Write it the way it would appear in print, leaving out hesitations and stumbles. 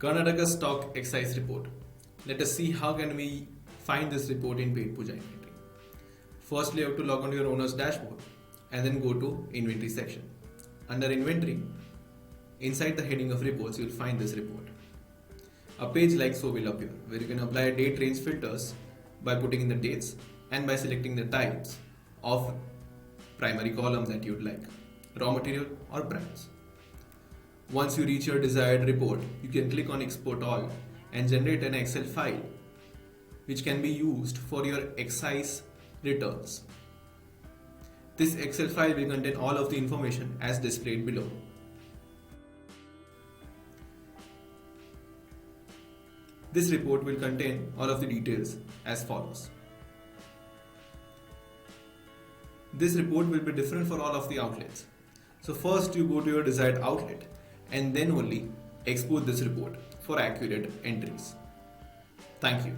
Karnataka stock excise report. Let us see how can we find this report in Petpooja inventory. Firstly, you have to log on to your owner's dashboard and then go to inventory section. Under inventory, inside the heading of reports, you will find this report. A page like so will appear where you can apply date range filters by putting in the dates and by selecting the types of primary columns that you'd like, raw material or brands. Once you reach your desired report, you can click on Export All and generate an Excel file which can be used for your excise returns. This Excel file will contain all of the information as displayed below. This report will contain all of the details as follows. This report will be different for all of the outlets. So first you go to your desired outlet and then only export this report for accurate entries. Thank you.